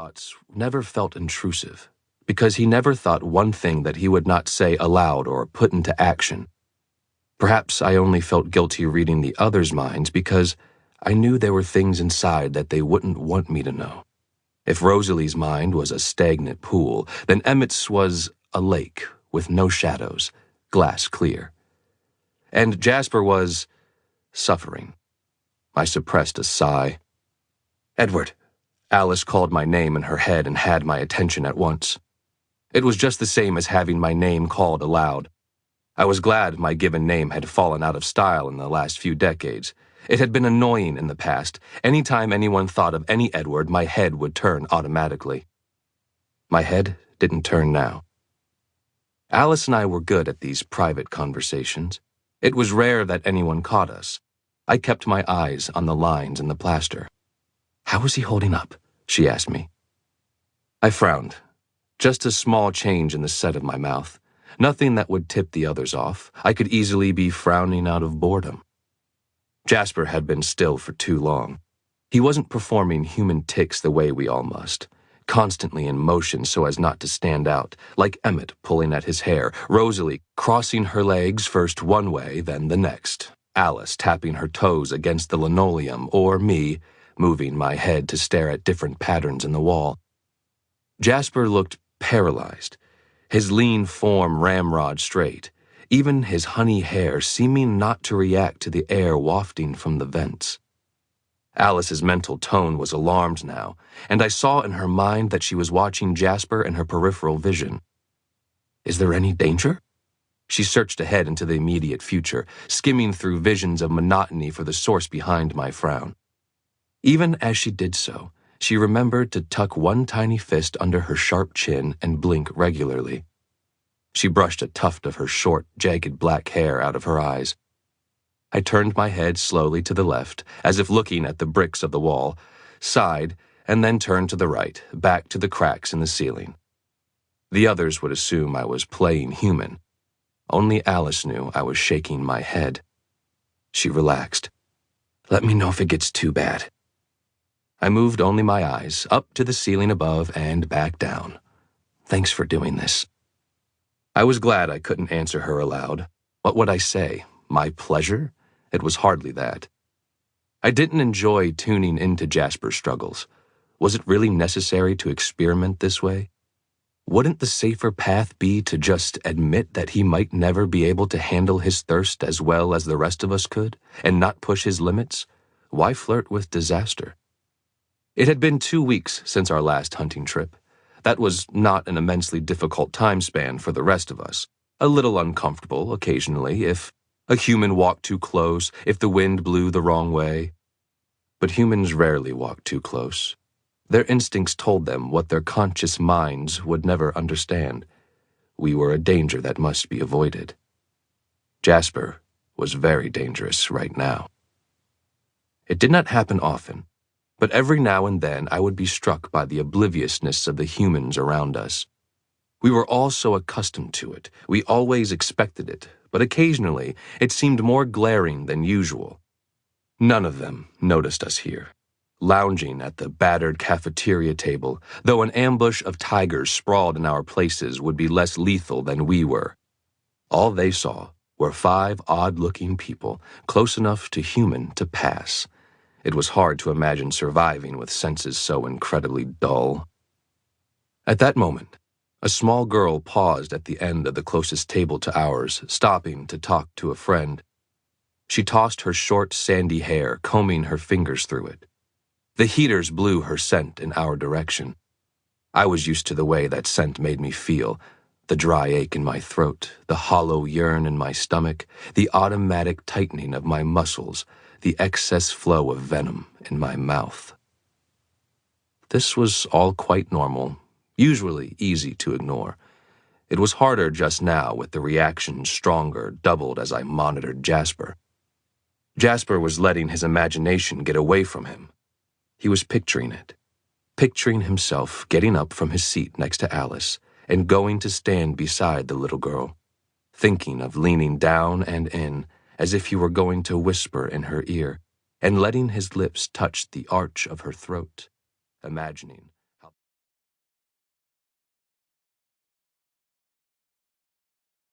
thoughts never felt intrusive, because he never thought one thing that he would not say aloud or put into action. Perhaps I only felt guilty reading the others' minds because I knew there were things inside that they wouldn't want me to know. If Rosalie's mind was a stagnant pool, then Emmett's was a lake with no shadows, glass clear. And Jasper was suffering. I suppressed a sigh. "Edward." Alice called my name in her head and had my attention at once. It was just the same as having my name called aloud. I was glad my given name had fallen out of style in the last few decades. It had been annoying in the past. Anytime anyone thought of any Edward, my head would turn automatically. My head didn't turn now. Alice and I were good at these private conversations. It was rare that anyone caught us. I kept my eyes on the lines in the plaster. "How is he holding up?" she asked me. I frowned. Just a small change in the set of my mouth. Nothing that would tip the others off. I could easily be frowning out of boredom. Jasper had been still for too long. He wasn't performing human tics the way we all must, constantly in motion so as not to stand out, like Emmett pulling at his hair, Rosalie crossing her legs first one way, then the next, Alice tapping her toes against the linoleum, or me moving my head to stare at different patterns in the wall. Jasper looked paralyzed, his lean form ramrod straight, even his honey hair seeming not to react to the air wafting from the vents. Alice's mental tone was alarmed now, and I saw in her mind that she was watching Jasper in her peripheral vision. "Is there any danger?" She searched ahead into the immediate future, skimming through visions of monotony for the source behind my frown. Even as she did so, she remembered to tuck one tiny fist under her sharp chin and blink regularly. She brushed a tuft of her short, jagged black hair out of her eyes. I turned my head slowly to the left, as if looking at the bricks of the wall, sighed, and then turned to the right, back to the cracks in the ceiling. The others would assume I was playing human. Only Alice knew I was shaking my head. She relaxed. "Let me know if it gets too bad." I moved only my eyes, up to the ceiling above and back down. "Thanks for doing this." I was glad I couldn't answer her aloud. What would I say? My pleasure? It was hardly that. I didn't enjoy tuning into Jasper's struggles. Was it really necessary to experiment this way? Wouldn't the safer path be to just admit that he might never be able to handle his thirst as well as the rest of us could, and not push his limits? Why flirt with disaster? It had been 2 weeks since our last hunting trip. That was not an immensely difficult time span for the rest of us. A little uncomfortable occasionally if a human walked too close, if the wind blew the wrong way. But humans rarely walk too close. Their instincts told them what their conscious minds would never understand. We were a danger that must be avoided. Jasper was very dangerous right now. It did not happen often, but every now and then I would be struck by the obliviousness of the humans around us. We were all so accustomed to it. We always expected it, but occasionally it seemed more glaring than usual. None of them noticed us here, lounging at the battered cafeteria table, though an ambush of tigers sprawled in our places would be less lethal than we were. All they saw were 5 odd-looking people, close enough to human to pass. It was hard to imagine surviving with senses so incredibly dull. At that moment, a small girl paused at the end of the closest table to ours, stopping to talk to a friend. She tossed her short, sandy hair, combing her fingers through it. The heaters blew her scent in our direction. I was used to the way that scent made me feel, the dry ache in my throat, the hollow yearn in my stomach, the automatic tightening of my muscles, the excess flow of venom in my mouth. This was all quite normal, usually easy to ignore. It was harder just now with the reaction stronger, doubled as I monitored Jasper. Jasper was letting his imagination get away from him. He was picturing it, picturing himself getting up from his seat next to Alice and going to stand beside the little girl, thinking of leaning down and in as if he were going to whisper in her ear and letting his lips touch the arch of her throat, imagining